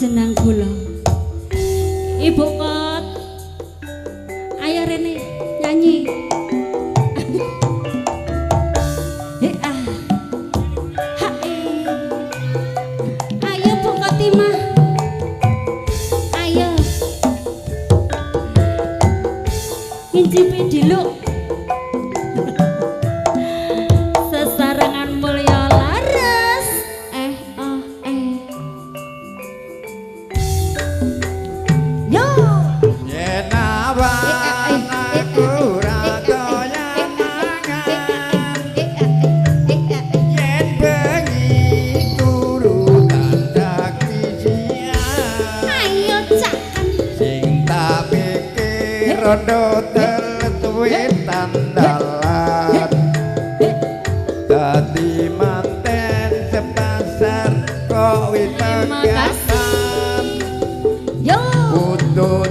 jeneng kula. Ibu Kot. Ayo rene nyanyi. Ayo Bu Kotimah. Ayo. Ngincipi diluk. Sesarengan mulya laras. Yo. Yen awan aku ra kaya mangan. Yen bengi turu tandak pijian. Ayo cakan. Sing tak pikir rondo tertuwit tandalan. Dadi manten sepasar kok witegasan. Yo. Butuh